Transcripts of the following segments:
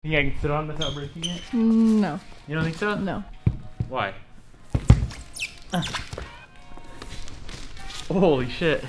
Think I can sit on without breaking it? No. You don't think so? No. Why? Holy shit.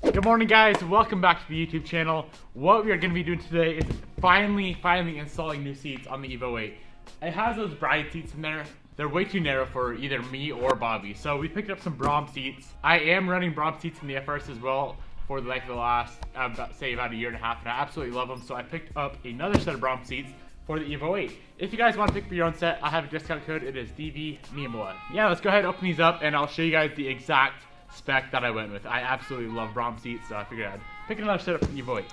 Good morning guys, welcome back to the YouTube channel. What we are going to be doing today is finally installing new seats on the Evo 8. It has those bride seats in there. They're way too narrow for either me or Bobby. So we picked up some Braum seats. I am running Braum seats in the FRS as well for like the last, about a year and a half, and I absolutely love them. So I picked up another set of Braum seats for the Evo 8. If you guys want to pick for your own set, I have a discount code. It is Devin Niemela. Yeah, let's go ahead and open these up and I'll show you guys the exact spec that I went with. I absolutely love Braum seats, so I figured I'd pick another set up for the Evo 8.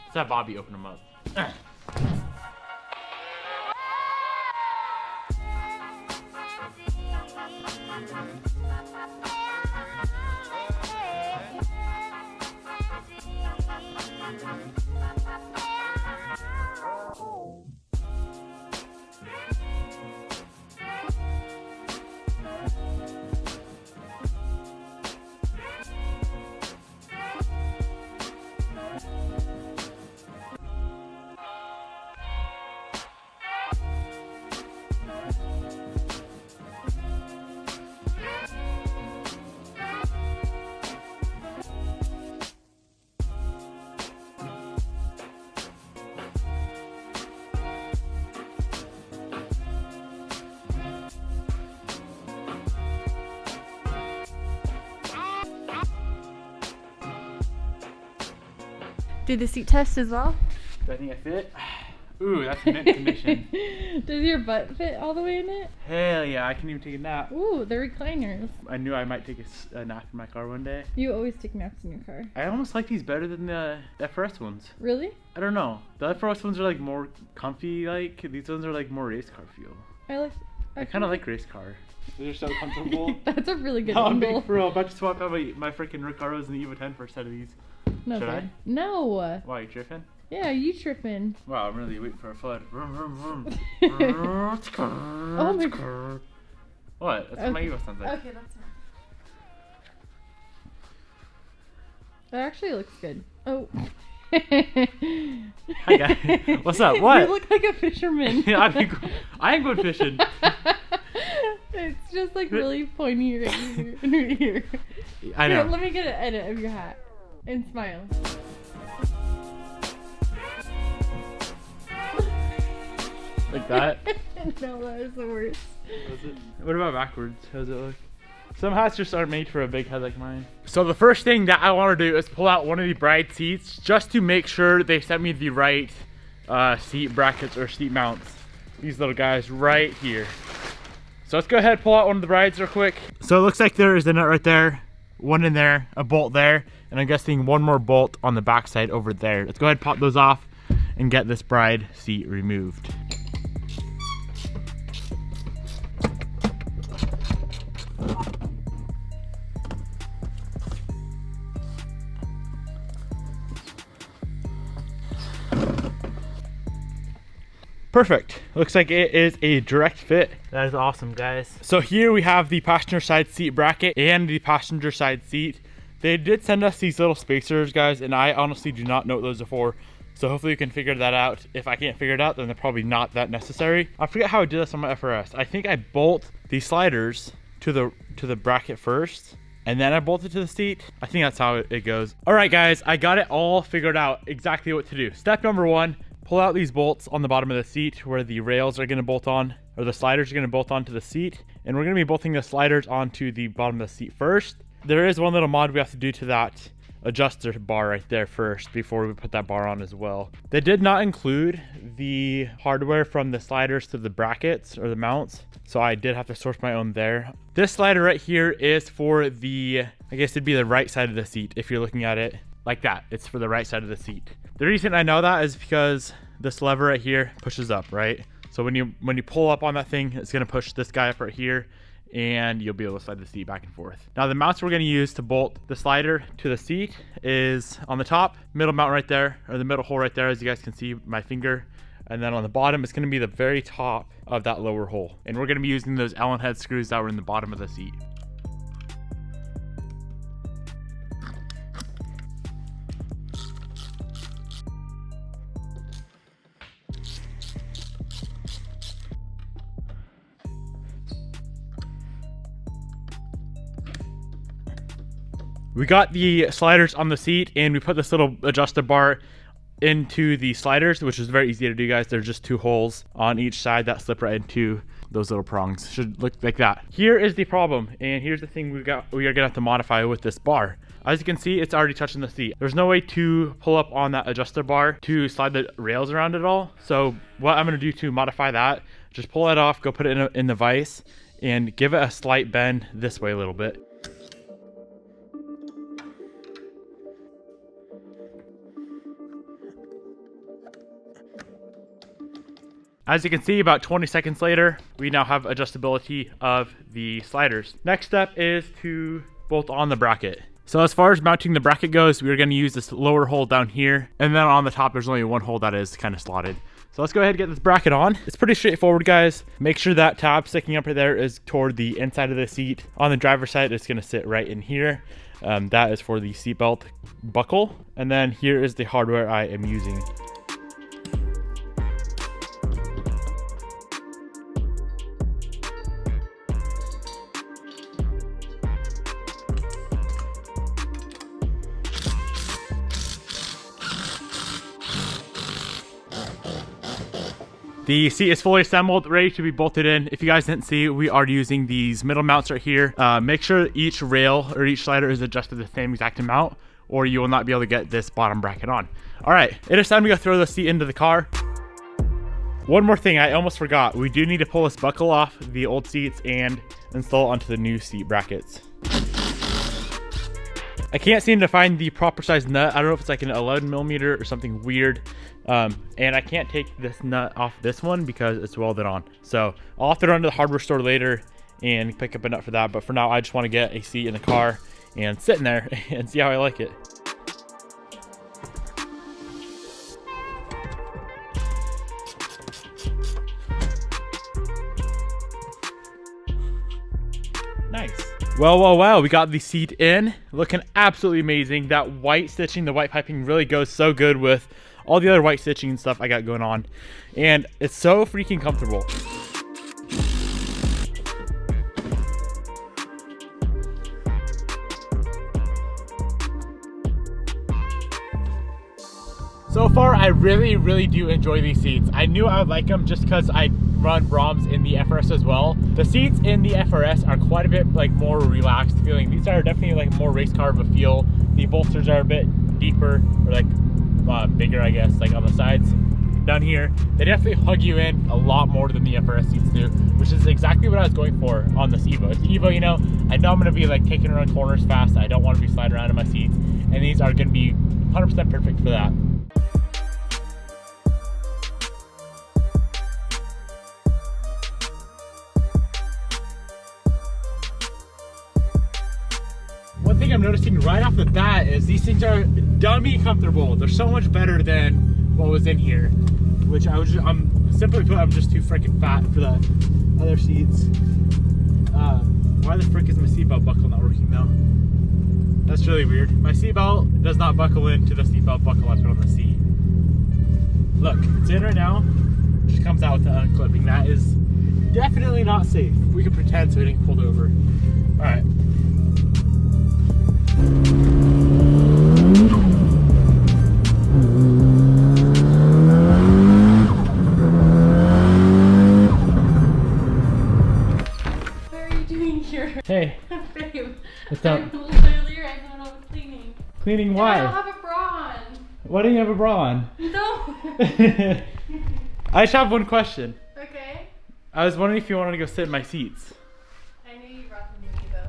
Let's have Bobby open them up. Do the seat test as well? Do I think I fit? Ooh, that's mint condition. Does your butt fit all the way in it? Hell yeah, I can even take a nap. Ooh, the recliners. I knew I might take a nap in my car one day. You always take naps in your car. I almost like these better than the FRS ones. Really? I don't know. The FRS ones are like more comfy, like these ones are like more race car feel. I kind of like race car. They're so comfortable. That's a really good I'm angle. big for real. About to swap out my freaking Recaros and the Evo 10 for a set of these. No, Should babe. I? No. Why, you tripping? Yeah, you tripping. Wow, I'm really waiting for a flood. Vroom, vroom, vroom. Oh my god. What? That's what my Okay. Evo sounds like. Okay, that's enough. That actually looks good. Oh. Hi guys. What's up? What? You look like a fisherman. I ain't going fishing. It's just like really pointy right here. Right here. I know. Here, let me get an edit of your hat. And smile. Like that? No, that is the worst. What about backwards? How does it look? Some hats just aren't made for a big head like mine. So the first thing that I want to do is pull out one of the bride seats just to make sure they sent me the right seat brackets or seat mounts. These little guys right here. So let's go ahead and pull out one of the brides real quick. So it looks like there is a nut right there, one in there, a bolt there, and I'm guessing one more bolt on the back side over there. Let's go ahead and pop those off and get this bride seat removed. Perfect. Looks like it is a direct fit. That is awesome, guys. So here we have the passenger side seat bracket and the passenger side seat. They did send us these little spacers, guys, and I honestly do not know what those are for. So hopefully you can figure that out. If I can't figure it out, then they're probably not that necessary. I forget how I did this on my FRS. I think I bolt the sliders to the bracket first, and then I bolt it to the seat. I think that's how it goes. All right, guys, I got it all figured out exactly what to do. Step number one, pull out these bolts on the bottom of the seat where the rails are gonna bolt on, or the sliders are gonna bolt onto the seat. And we're gonna be bolting the sliders onto the bottom of the seat first. There is one little mod we have to do to that adjuster bar right there first before we put that bar on as well. They did not include the hardware from the sliders to the brackets or the mounts, so I did have to source my own there. This slider right here is for the, I guess it'd be the right side of the seat if you're looking at it like that. It's for the right side of the seat. The reason I know that is because this lever right here pushes up, right? So when you pull up on that thing, it's gonna push this guy up right here, and you'll be able to slide the seat back and forth. Now the mounts we're gonna use to bolt the slider to the seat is on the top, middle mount right there, or the middle hole right there, as you guys can see my finger. And then on the bottom, it's gonna be the very top of that lower hole. And we're gonna be using those Allen head screws that were in the bottom of the seat. We got the sliders on the seat and we put this little adjuster bar into the sliders, which is very easy to do, guys. There's just 2 holes on each side that slip right into those little prongs. Should look like that. Here is the problem, and here's the thing we are gonna have to modify with this bar. As you can see, it's already touching the seat. There's no way to pull up on that adjuster bar to slide the rails around at all. So what I'm gonna do to modify that, just pull it off, go put it in the vise, and give it a slight bend this way a little bit. As you can see, about 20 seconds later, we now have adjustability of the sliders. Next step is to bolt on the bracket. So as far as mounting the bracket goes, we're gonna use this lower hole down here. And then on the top, there's only one hole that is kind of slotted. So let's go ahead and get this bracket on. It's pretty straightforward, guys. Make sure that tab sticking up right there is toward the inside of the seat. On the driver's side, it's gonna sit right in here. That is for the seatbelt buckle. And then here is the hardware I am using. The seat is fully assembled, ready to be bolted in. If you guys didn't see, we are using these middle mounts right here. Make sure each rail or each slider is adjusted the same exact amount, or you will not be able to get this bottom bracket on. All right, it is time to go throw the seat into the car. One more thing I almost forgot. We do need to pull this buckle off the old seats and install it onto the new seat brackets. I can't seem to find the proper size nut. I don't know if it's like an 11mm or something weird. And I can't take this nut off this one because it's welded on. So I'll have to run to the hardware store later and pick up a nut for that. But for now, I just want to get a seat in the car and sit in there and see how I like it. Nice. Well, we got the seat in, looking absolutely amazing. That white stitching, the white piping really goes so good with all the other white stitching and stuff I got going on. And it's so freaking comfortable. So far, I really do enjoy these seats. I knew I would like them just because I run Braums in the FRS as well. The seats in the FRS are quite a bit like more relaxed feeling. These are definitely like more race car of a feel. The bolsters are a bit deeper or like bigger, I guess, like on the sides. Down here, they definitely hug you in a lot more than the FRS seats do, which is exactly what I was going for on this Evo. The Evo, you know, I know I'm gonna be like taking around corners fast. I don't want to be sliding around in my seats, and these are gonna be 100% perfect for that. One thing I'm noticing right off the bat is these things are dummy comfortable. They're so much better than what was in here, which I'm simply put, I'm just too freaking fat for the other seats. Why the frick is my seatbelt buckle not working now? That's really weird. My seatbelt does not buckle into the seatbelt buckle I put on the seat. Look, it's in right now. It just comes out with the unclipping. That is definitely not safe. We can pretend so it didn't get pulled over. All right. Hey. Babe, what's up? I'm literally right now cleaning. Cleaning why? And I don't have a bra on. Why don't you have a bra on? No. I just have one question. Okay. I was wondering if you wanted to go sit in my seats. I knew you brought the new Evo.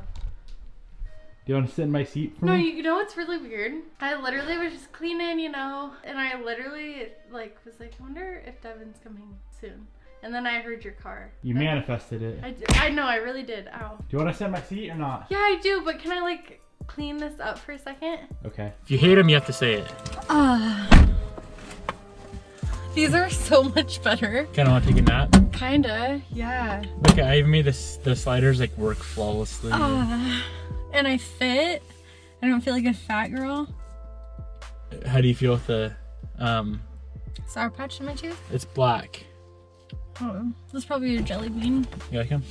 Do you want to sit in my seat for no, me? you know what's really weird? I literally was just cleaning, you know, and I literally like was like, I wonder if Devin's coming soon. And then I heard your car. You manifested it. I know, I really did. Ow. Do you want to sit in my seat or not? Yeah, I do, but can I like clean this up for a second? Okay. If you hate him, you have to say it. These are so much better. Kind of want to take a nap? Kinda, yeah. Okay, I even made the sliders like work flawlessly. And I fit. I don't feel like a fat girl. How do you feel with the Sour Patch in my tooth? It's black. Oh, that's probably a jelly bean. You like him?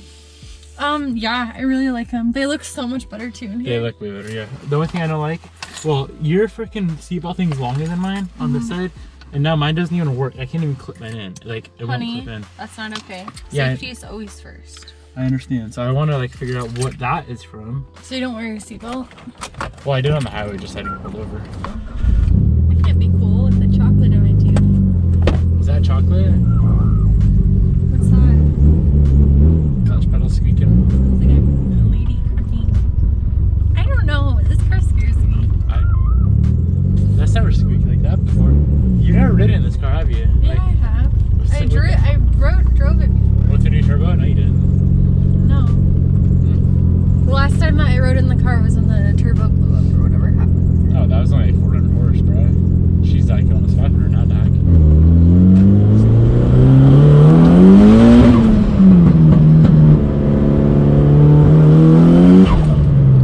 Yeah, I really like them. They look so much better too in here. They look way better, yeah. The only thing I don't like, well, your freaking seatbelt thing's longer than mine on this side, and now mine doesn't even work. I can't even clip mine in. Like, it won't clip in. That's not okay. Yeah, Safety is always first. I understand. So I want to like figure out what that is from. So you don't wear your seatbelt? Well, I did on the highway, just I didn't pull over. Wouldn't it be cool with the chocolate on it too? Is that chocolate? What's that? Clutch pedal squeaking. Sounds like a lady cooking. I don't know. This car scares me. That's never squeaked like that before. You've never ridden in this car, have you? Yeah, like, I have. I drove it before. With the new turbo? No, you didn't. No. The last time that I rode in the car was when the turbo blew up or whatever happened. Oh, that was only 400 horse, bro. She's like almost 500 now, Doc.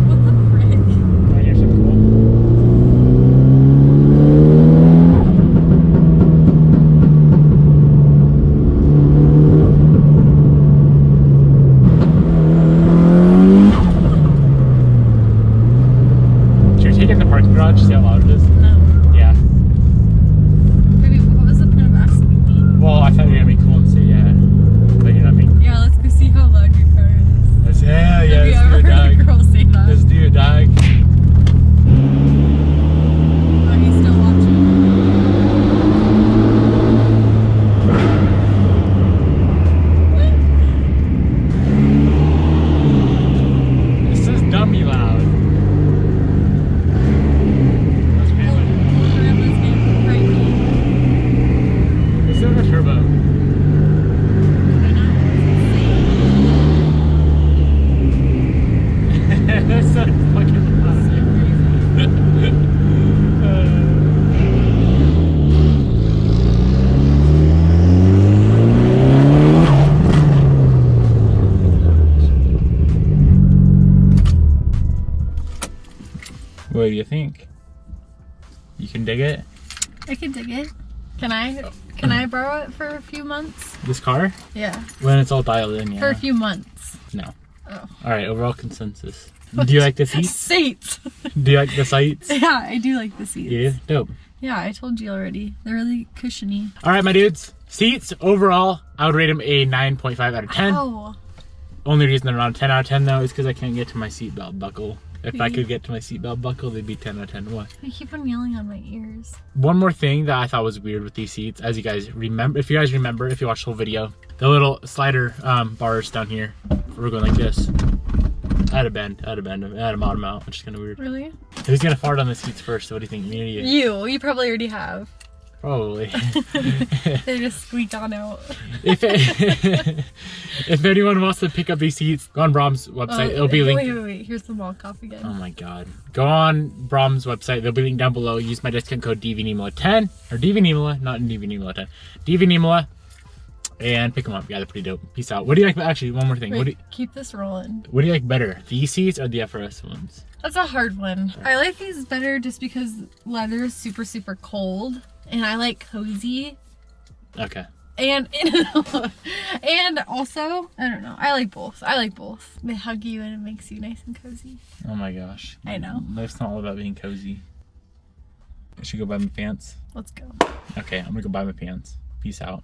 What the frick? Wanna hear something cool? Should we take it in the parking garage, see how loud it is? No. Yeah. Maybe what was the point of asking me? Well, I thought you were gonna be cool and say yeah, but you're not being. Yeah, let's go see how loud your car is. Let's, yeah, Have you let's ever do it, heard a dog. girl say that? Let's do it, dog. Oh, he's still watching. This is dummy loud. That's crazy. Grandma's getting cranky. Let's do a turbo. Why not? That's so fucking loud. What do you think? You can dig it? I can dig it. Can I borrow it for a few months? This car? Yeah. When it's all dialed in, yeah. For a few months. No. Oh. Alright, overall consensus. Do you like the seats? Seats. Do you like the sights? Yeah, I do like the seats. You do? Dope. Yeah, I told you already. They're really cushiony. Alright, my dudes. Seats, overall, I would rate them a 9.5 out of 10. Oh. Only reason they're not a 10 out of 10 though is because I can't get to my seatbelt buckle. If I could get to my seatbelt buckle, they'd be 10 out of 10. What? You keep on yelling on my ears. One more thing that I thought was weird with these seats, as you guys remember, if you watched the whole video, the little slider bars down here, we're going like this. I had a bend, I had a bottom out, which is kind of weird. Really? Who's gonna fart on the seats first? So what do you think? Me or you? You probably already have. Probably. They just squeaked on out. If anyone wants to pick up these seats, go on Braum's website. It'll be linked. Wait. Here's the mall cop again. Oh my god. Go on Braum's website. They'll be linked down below. Use my discount code DVNiemela10 or DVNiemela, not DVNiemela10. DVNiemela, and pick them up. Yeah, they're pretty dope. Peace out. What do you like? Actually, one more thing. Wait, keep this rolling. What do you like better, these seats or the FRS ones? That's a hard one. I like these better just because leather is super, super cold. And I like cozy. Okay. And also, I don't know. I like both. They hug you and it makes you nice and cozy. Oh my gosh. I know. Life's not all about being cozy. I should go buy my pants. Let's go. Okay, I'm gonna go buy my pants. Peace out.